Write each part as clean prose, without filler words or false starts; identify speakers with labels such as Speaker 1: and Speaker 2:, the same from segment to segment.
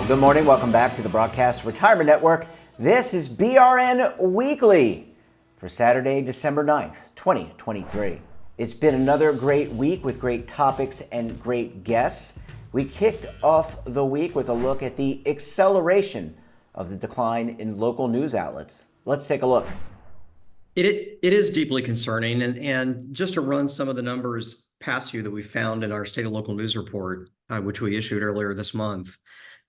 Speaker 1: Good morning. Welcome back to the Broadcast Retirement Network. This is BRN Weekly for Saturday, December 9th, 2023. It's been another great week with great topics and great guests. We kicked off the week with a look at the acceleration of the decline in local news outlets. Let's take a look.
Speaker 2: It is deeply concerning. And just to run some of the numbers past you that we found in our state and local news report, which we issued earlier this month,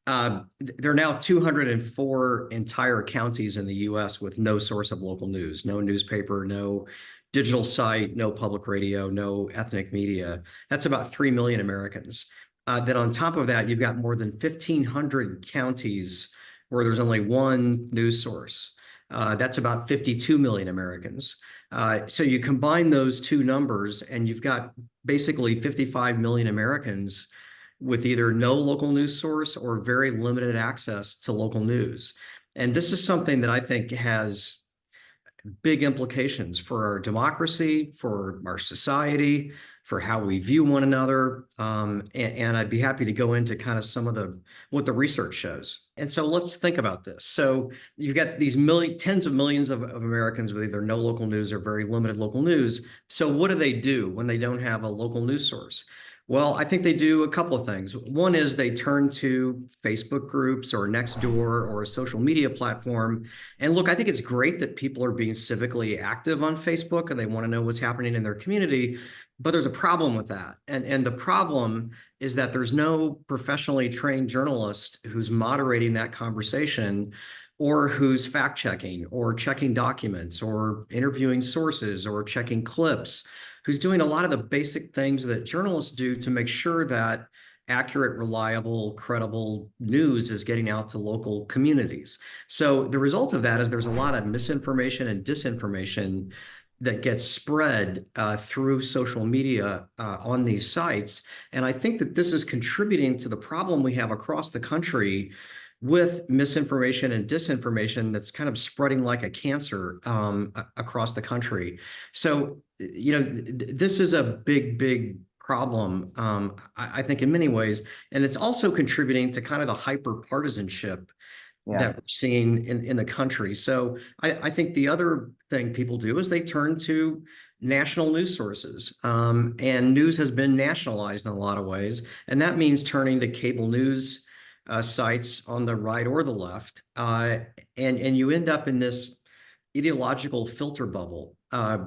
Speaker 2: there are now 204 entire counties in the U.S. with no source of local news, no newspaper, no digital site, no public radio, no ethnic media. That's about 3 million Americans. Then on top of that, you've got more than 1,500 counties where there's only one news source. That's about 52 million Americans. So you combine those two numbers and you've got basically 55 million Americans with either no local news source or very limited access to local news. And this is something that I think has big implications for our democracy, for our society, for how we view one another. And I'd be happy to go into kind of some of what the research shows. And so let's think about this. So you've got these tens of millions of Americans with either no local news or very limited local news. So what do they do when they don't have a local news source? Well, I think they do a couple of things. One is they turn to Facebook groups or Nextdoor or a social media platform. And look, I think it's great that people are being civically active on Facebook and they want to know what's happening in their community. But there's a problem with that. And the problem is that there's no professionally trained journalist who's moderating that conversation or who's fact-checking or checking documents or interviewing sources or checking clips, who's doing a lot of the basic things that journalists do to make sure that accurate, reliable, credible news is getting out to local communities. So the result of that is there's a lot of misinformation and disinformation that gets spread through social media on these sites. And I think that this is contributing to the problem we have across the country with misinformation and disinformation that's kind of spreading like a cancer across the country. So, this is a big problem, I think, in many ways. And it's also contributing to kind of the hyper-partisanship that we're seeing in the country. So I think the other thing people do is they turn to national news sources. And news has been nationalized in a lot of ways. And that means turning to cable news sites on the right or the left. And you end up in this ideological filter bubble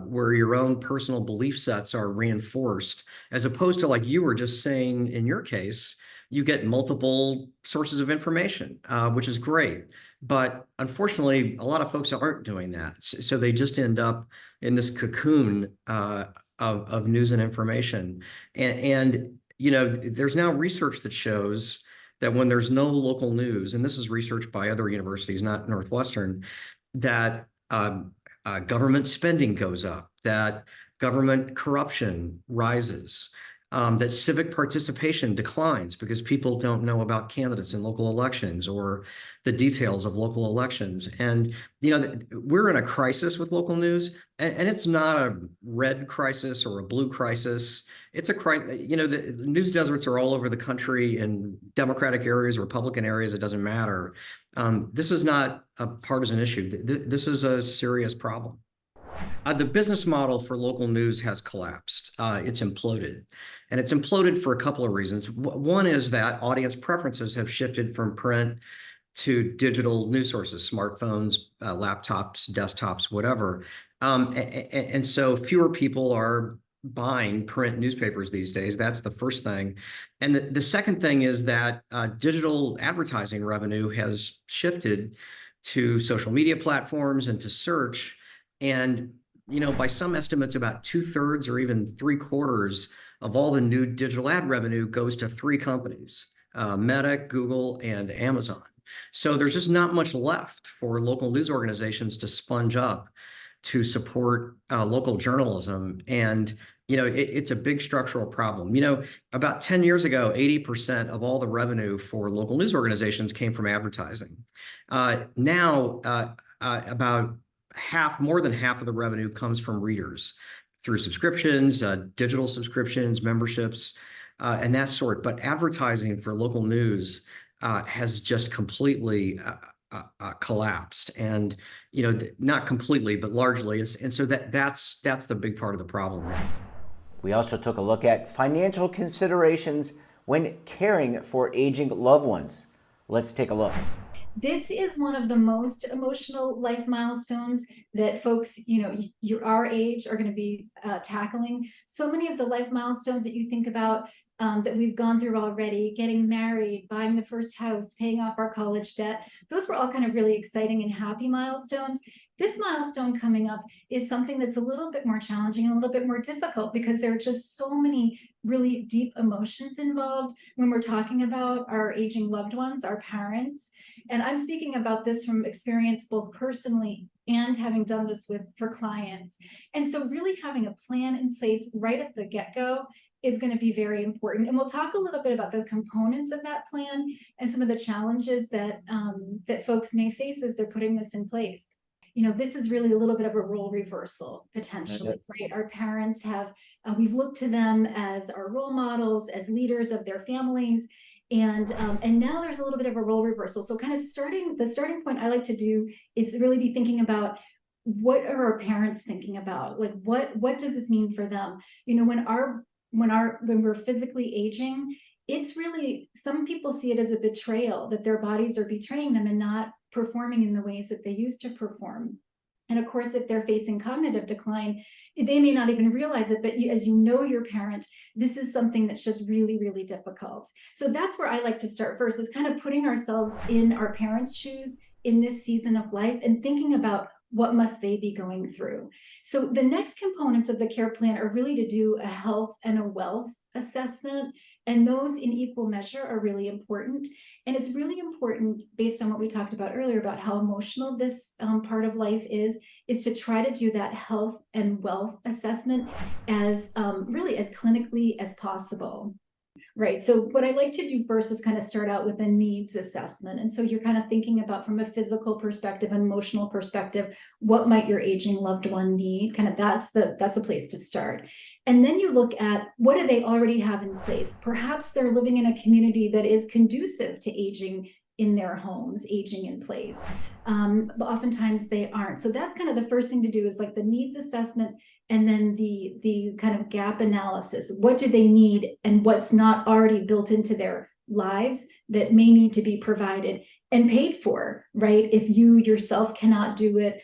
Speaker 2: where your own personal belief sets are reinforced, as opposed to, like you were just saying in your case, you get multiple sources of information, which is great. But unfortunately, a lot of folks aren't doing that. So they just end up in this cocoon of news and information. And there's now research that shows that when there's no local news, and this is research by other universities, not Northwestern, that government spending goes up, that government corruption rises, that civic participation declines because people don't know about candidates in local elections or the details of local elections. And, we're in a crisis with local news, and it's not a red crisis or a blue crisis. It's a crisis. The news deserts are all over the country in Democratic areas, Republican areas, it doesn't matter. This is not a partisan issue. This is a serious problem. The business model for local news has collapsed. It's imploded. And it's imploded for a couple of reasons. One is that audience preferences have shifted from print to digital news sources, smartphones, laptops, desktops, whatever. And so fewer people are buying print newspapers these days. That's the first thing. And the second thing is that digital advertising revenue has shifted to social media platforms and to search. And by some estimates, about 2/3 or even 3/4 of all the new digital ad revenue goes to three companies, Meta, Google, and Amazon. So there's just not much left for local news organizations to sponge up to support local journalism. And, it's a big structural problem. About 10 years ago, 80% of all the revenue for local news organizations came from advertising. Now, about more than half of the revenue comes from readers through subscriptions, digital subscriptions, memberships, and that sort. But advertising for local news has just completely collapsed, and not completely, but largely. And so that's the big part of the problem.
Speaker 1: We also took a look at financial considerations when caring for aging loved ones. Let's take a look.
Speaker 3: This is one of the most emotional life milestones that folks, our age are going to be tackling. So many of the life milestones that you think about that we've gone through already, getting married, buying the first house, paying off our college debt, those were all kind of really exciting and happy milestones. This milestone coming up is something that's a little bit more challenging, a little bit more difficult, because there are just so many really deep emotions involved when we're talking about our aging loved ones, our parents. And I'm speaking about this from experience, both personally and having done this for clients. And so really having a plan in place right at the get-go is going to be very important. And we'll talk a little bit about the components of that plan and some of the challenges that folks may face as they're putting this in place. This is really a little bit of a role reversal, potentially, right? Our parents we've looked to them as our role models, as leaders of their families. And now there's a little bit of a role reversal. So kind of the starting point I like to do is really be thinking about, what are our parents thinking about? Like, what does this mean for them? When we're physically aging, it's really, some people see it as a betrayal, that their bodies are betraying them and not performing in the ways that they used to perform. And of course, if they're facing cognitive decline, they may not even realize it, but as you know your parent, this is something that's just really, really difficult. So that's where I like to start first, is kind of putting ourselves in our parents' shoes in this season of life and thinking about, what must they be going through? So the next components of the care plan are really to do a health and a wealth assessment, and those in equal measure are really important. And it's really important, based on what we talked about earlier about how emotional this part of life is to try to do that health and wealth assessment as really as clinically as possible. Right. So what I like to do first is kind of start out with a needs assessment. And so you're kind of thinking about, from a physical perspective, an emotional perspective, what might your aging loved one need? Kind of that's the place to start. And then you look at, what do they already have in place? Perhaps they're living in a community that is conducive to aging in their homes, aging in place. But oftentimes they aren't. So that's kind of the first thing to do, is like the needs assessment, and then the kind of gap analysis. What do they need, and what's not already built into their lives that may need to be provided and paid for, right? If you yourself cannot do it,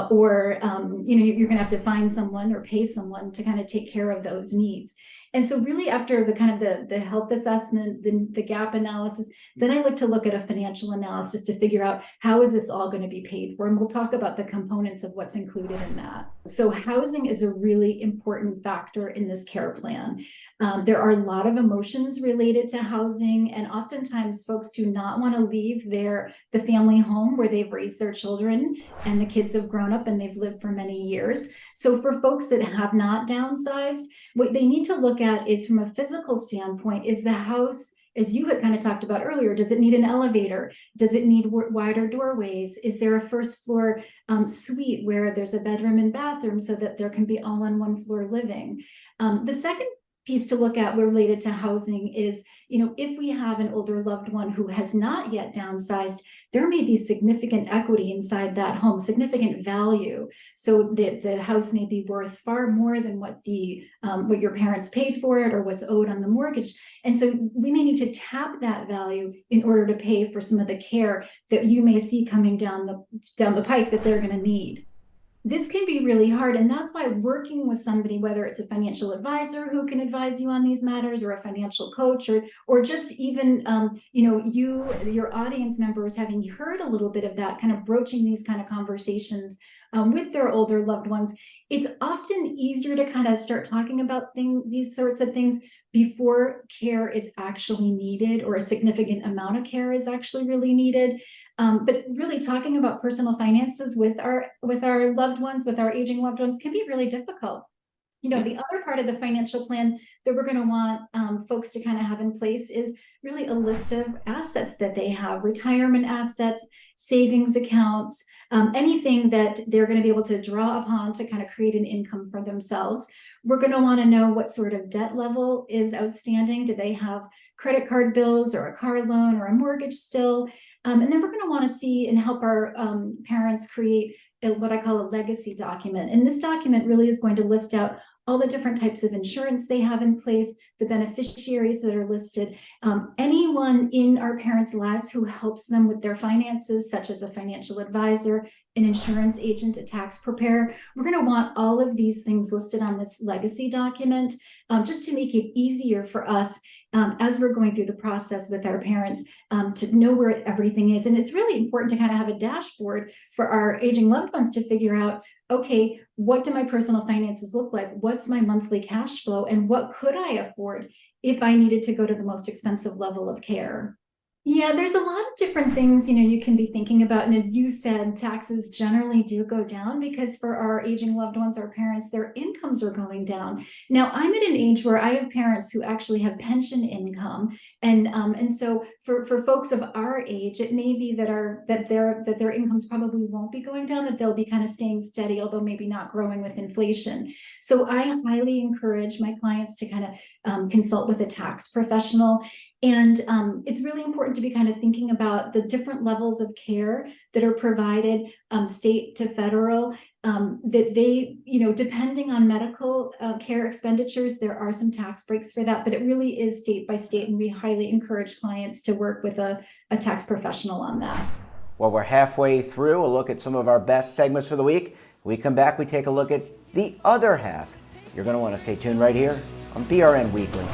Speaker 3: or you're going to have to find someone or pay someone to kind of take care of those needs. And so really, after the kind of the health assessment, the gap analysis, then I look at a financial analysis to figure out, how is this all going to be paid for? And we'll talk about the components of what's included in that. So housing is a really important factor in this care plan. There are a lot of emotions related to housing, and oftentimes folks do not want to leave the family home where they've raised their children and the kids have grown up and they've lived for many years. So for folks that have not downsized, what they need to look at is, from a physical standpoint, is the house, as you had kind of talked about earlier, does it need an elevator? Does it need wider doorways? Is there a first floor suite where there's a bedroom and bathroom, so that there can be all on one floor living? The second piece to look at related to housing is, if we have an older loved one who has not yet downsized, there may be significant equity inside that home, significant value. So the house may be worth far more than what your parents paid for it, or what's owed on the mortgage. And so we may need to tap that value in order to pay for some of the care that you may see coming down the pike that they're going to need. This can be really hard, and that's why working with somebody, whether it's a financial advisor who can advise you on these matters, or a financial coach, or just even your audience members, having heard a little bit of that, kind of broaching these kind of conversations with their older loved ones, it's often easier to kind of start talking about these sorts of things before care is actually needed, or a significant amount of care is actually really needed. But really talking about personal finances with our loved ones, with our aging loved ones, can be really difficult. The other part of the financial plan that we're going to want folks to kind of have in place is really a list of assets that they have, retirement assets, savings accounts, anything that they're going to be able to draw upon to kind of create an income for themselves. We're going to want to know what sort of debt level is outstanding. Do they have credit card bills or a car loan or a mortgage still? And then we're going to want to see and help our parents create what I call a legacy document. And this document really is going to list out all the different types of insurance they have in place, the beneficiaries that are listed, anyone in our parents' lives who helps them with their finances, such as a financial advisor, an insurance agent, a tax preparer. We're going to want all of these things listed on this legacy document, just to make it easier for us as we're going through the process with our parents, to know where everything is. And it's really important to kind of have a dashboard for our aging loved ones to figure out, okay, what do my personal finances look like? What's my monthly cash flow? And what could I afford if I needed to go to the most expensive level of care? Yeah, there's a lot of different things, you can be thinking about. And as you said, taxes generally do go down because for our aging loved ones, our parents, their incomes are going down. Now, I'm at an age where I have parents who actually have pension income. And so for folks of our age, it may be that their incomes probably won't be going down, that they'll be kind of staying steady, although maybe not growing with inflation. So I highly encourage my clients to kind of consult with a tax professional. And it's really important to be kind of thinking about the different levels of care that are provided state to federal, that they, depending on medical care expenditures, there are some tax breaks for that, but it really is state by state. And we highly encourage clients to work with a tax professional on that.
Speaker 1: Well, we're halfway through a look at some of our best segments for the week. When we come back, we take a look at the other half. You're going to want to stay tuned right here on BRN Weekly.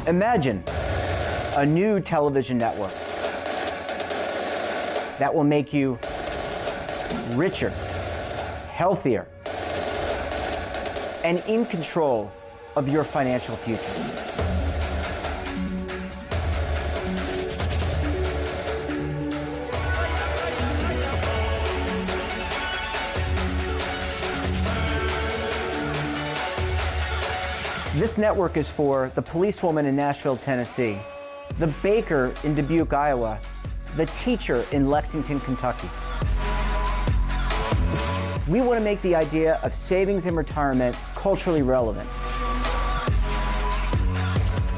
Speaker 1: Imagine a new television network that will make you richer, healthier, and in control of your financial future. This network is for the policewoman in Nashville, Tennessee, the baker in Dubuque, Iowa, the teacher in Lexington, Kentucky. We want to make the idea of savings and retirement culturally relevant.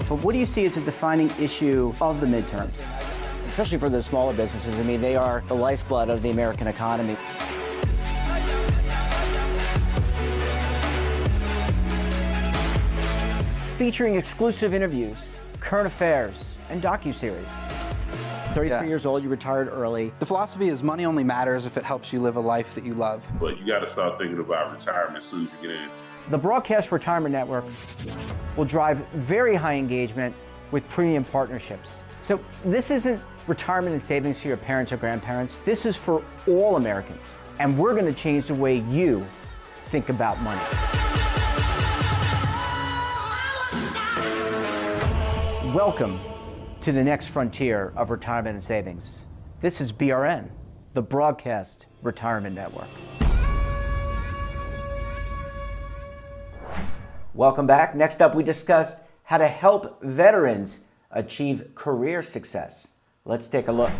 Speaker 1: But what do you see as a defining issue of the midterms? Especially for the smaller businesses. I mean, they are the lifeblood of the American economy. Featuring exclusive interviews, current affairs, and docuseries. 33 years old, you retired early.
Speaker 4: The philosophy is money only matters if it helps you live a life that you love.
Speaker 5: But you got to start thinking about retirement as soon as you get in.
Speaker 1: The Broadcast Retirement Network will drive very high engagement with premium partnerships. So this isn't retirement and savings for your parents or grandparents. This is for all Americans. And we're going to change the way you think about money. Welcome to the next frontier of retirement and savings. This is BRN, the Broadcast Retirement Network. Welcome back. Next up, we discussed how to help veterans achieve career success. Let's take a look.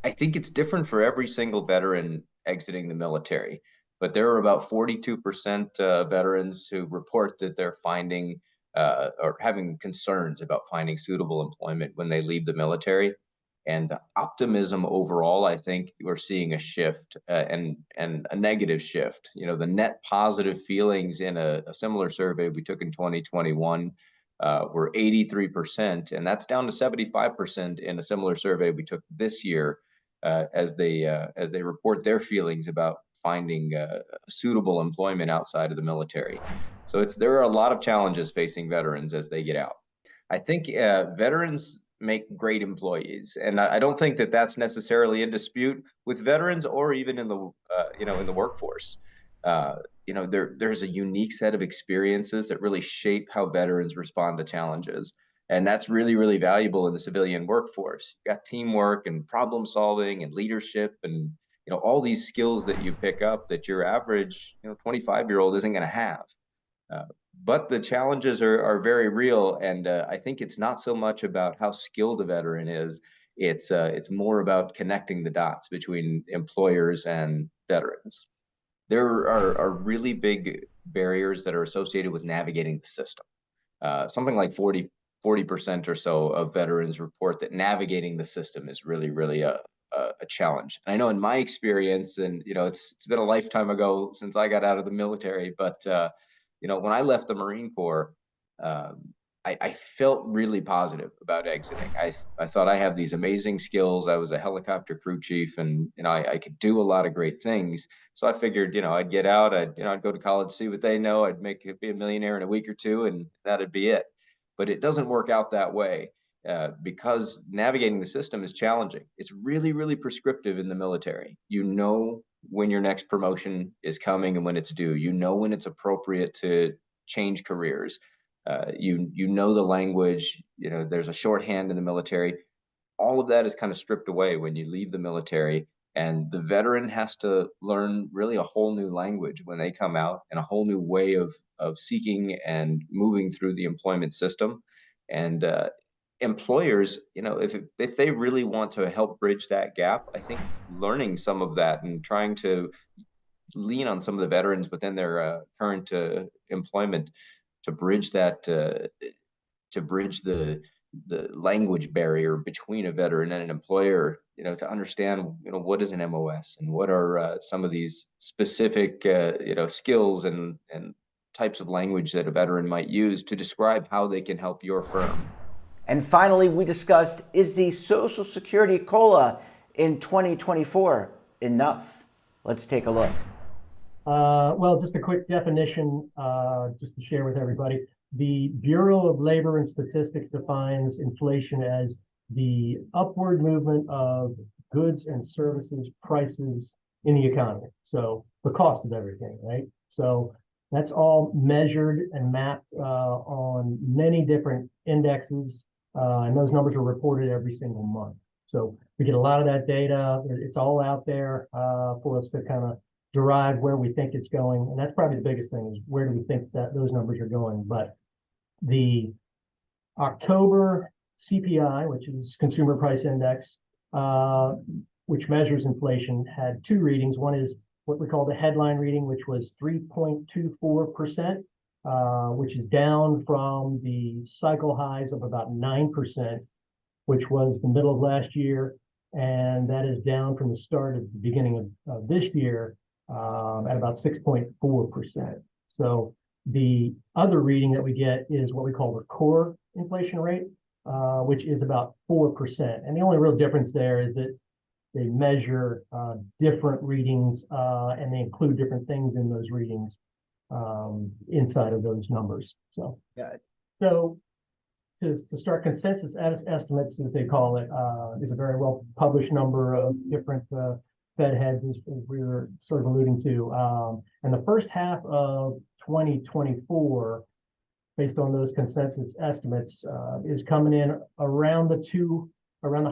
Speaker 6: I think it's different for every single veteran exiting the military, but there are about 42% veterans who report that they're finding or having concerns about finding suitable employment when they leave the military. And optimism overall, I think we're seeing a shift and a negative shift. The net positive feelings in a similar survey we took in 2021 were 83%, and that's down to 75% in a similar survey we took this year as they report their feelings about finding suitable employment outside of the military. So there are a lot of challenges facing veterans as they get out. I think veterans make great employees, and I don't think that that's necessarily in dispute with veterans or even in the in the workforce. There's a unique set of experiences that really shape how veterans respond to challenges, and that's really, really valuable in the civilian workforce. You got teamwork and problem solving and leadership and all these skills that you pick up that your average 25-year-old isn't going to have. but the challenges are very real, and I think it's not so much about how skilled a veteran is. It's more about connecting the dots between employers and veterans. There are really big barriers that are associated with navigating the system. Something like 40% or so of veterans report that navigating the system is really a challenge. And I know in my experience, and it's been a lifetime ago since I got out of the military, but when I left the Marine Corps, I felt really positive about exiting. I thought I have these amazing skills. I was a helicopter crew chief, and I could do a lot of great things. So I figured, I'd get out, I'd go to college, see what they know, be a millionaire in a week or two, and that'd be it. But it doesn't work out that way. Because navigating the system is challenging. It's really prescriptive in the military. You know when your next promotion is coming and when it's due. You know when it's appropriate to change careers. You know the language. There's a shorthand in the military. All of that is kind of stripped away when you leave the military, and the veteran has to learn really a whole new language when they come out, and a whole new way of seeking and moving through the employment system. And employers, if they really want to help bridge that gap, I think learning some of that and trying to lean on some of the veterans within their current employment to bridge the language barrier between a veteran and an employer, to understand, what is an MOS and what are some of these specific, skills and types of language that a veteran might use to describe how they can help your firm.
Speaker 1: And finally, we discussed, is the Social Security COLA in 2024 enough? Let's take a look.
Speaker 7: Well, just a quick definition, just to share with everybody. The Bureau of Labor and Statistics defines inflation as the upward movement of goods and services prices in the economy. So the cost of everything, right? So that's all measured and mapped on many different indexes. And those numbers are reported every single month. So we get a lot of that data. It's all out there for us to kind of derive where we think it's going. And that's probably the biggest thing, is where do we think that those numbers are going. But the October CPI, which is Consumer Price Index, which measures inflation, had two readings. One is what we call the headline reading, which was 3.24%. Which is down from the cycle highs of about 9%, which was the middle of last year. And that is down from the start of the beginning of this year at about 6.4%. So the other reading that we get is what we call the core inflation rate, which is about 4%. And the only real difference there is that they measure different readings and they include different things in those readings inside of those numbers. So, so to start, consensus estimates, as they call it, is a very well published number of different Fed heads, as we were sort of alluding to. And the first half of 2024, based on those consensus estimates, is coming in around the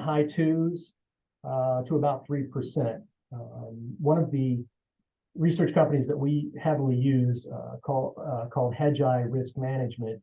Speaker 7: high twos to about 3%. One of the research companies that we heavily use called Hedgeye Risk Management.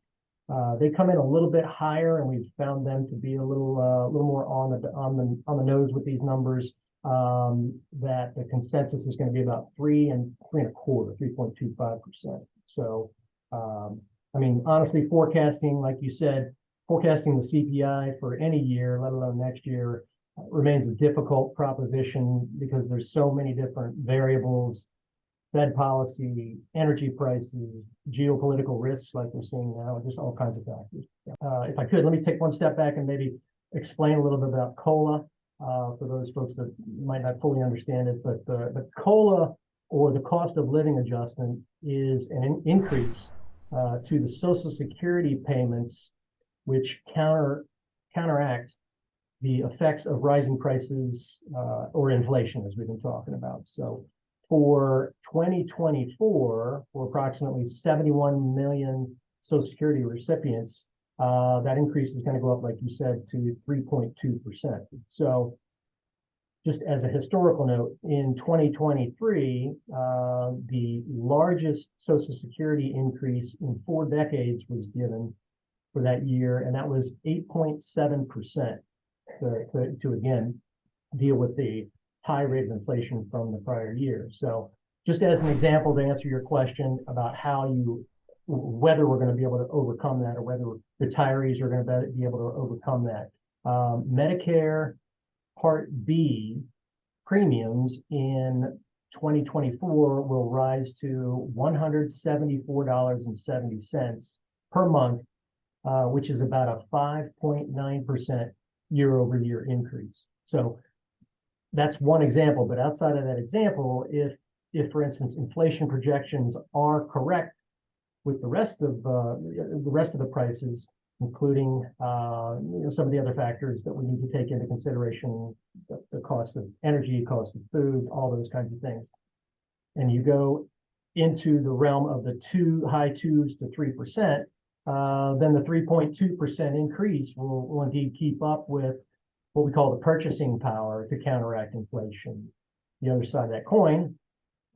Speaker 7: They come in a little bit higher, and we've found them to be a little more on the nose with these numbers. That the consensus is going to be about 3.25%. So, I mean, honestly, forecasting, like you said, forecasting the CPI for any year, let alone next year, remains a difficult proposition because there's so many different variables. Fed policy, energy prices, geopolitical risks like we're seeing now, just all kinds of factors. If I could, let me take one step back and maybe explain a little bit about COLA for those folks that might not fully understand it. But the COLA, or the cost of living adjustment, is an increase to the Social Security payments, which counteract the effects of rising prices or inflation, as we've been talking about. So for 2024, for approximately 71 million Social Security recipients, that increase is going to go up, like you said, to 3.2%. So just as a historical note, in 2023, the largest Social Security increase in 4 decades was given for that year, and that was 8.7% to again deal with the high rate of inflation from the prior year. So just as an example, to answer your question about whether we're going to be able to overcome that, or whether retirees are going to be able to overcome that. Medicare Part B premiums in 2024 will rise to $174.70 per month, which is about a 5.9% year-over-year increase. So that's one example, but outside of that example, if for instance inflation projections are correct with the rest of the prices, including some of the other factors that we need to take into consideration, the cost of energy, cost of food, all those kinds of things, and you go into the realm of the high 2s to 3%, then the 3.2% increase will indeed keep up with what we call the purchasing power to counteract inflation. The other side of that coin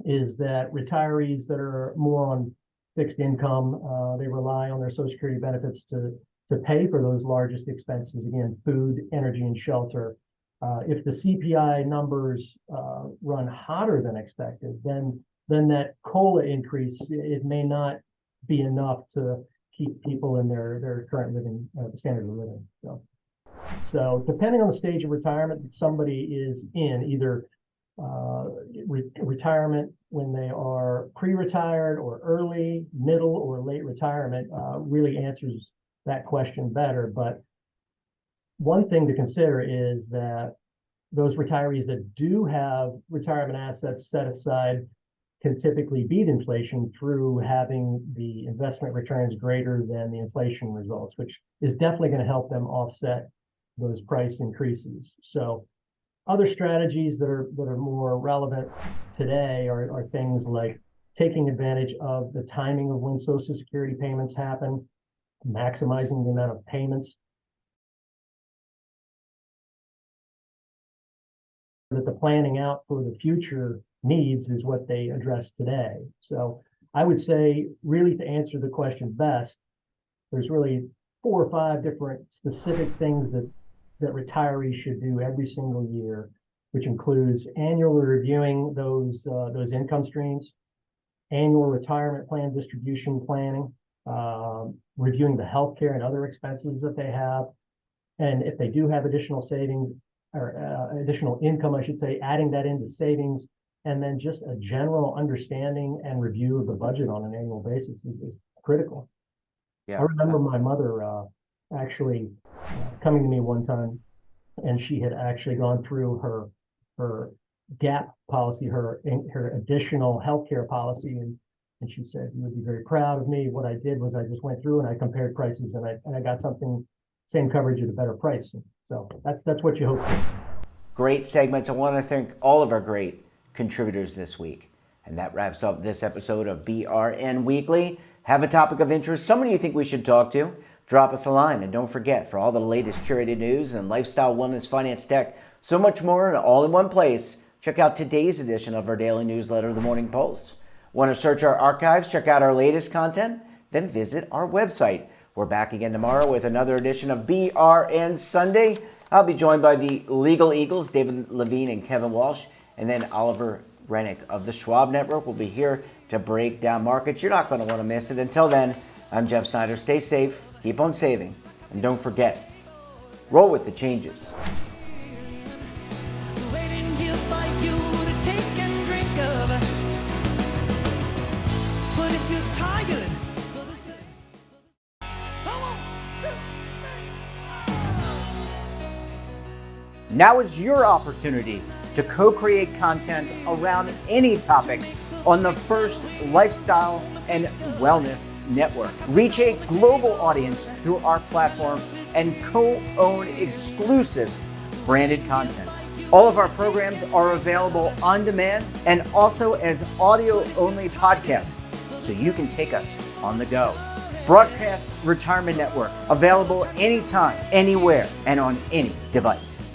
Speaker 7: is that retirees that are more on fixed income, they rely on their Social Security benefits to pay for those largest expenses, again, food, energy, and shelter. If the CPI numbers run hotter than expected, then that COLA increase, it may not be enough to keep people in their current living standard of living. So depending on the stage of retirement that somebody is in, either retirement when they are pre-retired, or early, middle, or late retirement, really answers that question better. But one thing to consider is that those retirees that do have retirement assets set aside can typically beat inflation through having the investment returns greater than the inflation results, which is definitely going to help them offset those price increases. So other strategies that are more relevant today are things like taking advantage of the timing of when Social Security payments happen, maximizing the amount of payments that the planning out for the future needs is what they address today. So I would say, really, to answer the question best, there's really 4 or 5 different specific things that retirees should do every single year, which includes annually reviewing those income streams, annual retirement plan distribution planning, reviewing the healthcare and other expenses that they have, and if they do have additional savings or additional income, I should say, adding that into savings, and then just a general understanding and review of the budget on an annual basis is critical. Yeah, I remember my mother actually coming to me one time, and she had actually gone through her gap policy, her additional healthcare policy, and she said, "You would be very proud of me. What I did was I just went through and I compared prices, and I got something, same coverage at a better price." So that's what you hope for.
Speaker 1: Great segments. I want to thank all of our great contributors this week. And that wraps up this episode of BRN Weekly. Have a topic of interest, someone you think we should talk to? Drop us a line. And don't forget, for all the latest curated news and lifestyle, wellness, finance, tech, so much more, and all in one place, check out today's edition of our daily newsletter, The Morning Post. Want to search our archives, check out our latest content? Then visit our website. We're back again tomorrow with another edition of BRN Sunday. I'll be joined by the Legal Eagles, David Levine and Kevin Walsh, and then Oliver Rennick of the Schwab Network will be here to break down markets. You're not going to want to miss it. Until then, I'm Jeff Snyder. Stay safe, keep on saving, and don't forget, roll with the changes. Now is your opportunity to co-create content around any topic on the First Lifestyle and Wellness Network. Reach a global audience through our platform and co-own exclusive branded content. All of our programs are available on demand and also as audio-only podcasts, so you can take us on the go. Broadcast Retirement Network, available anytime, anywhere, and on any device.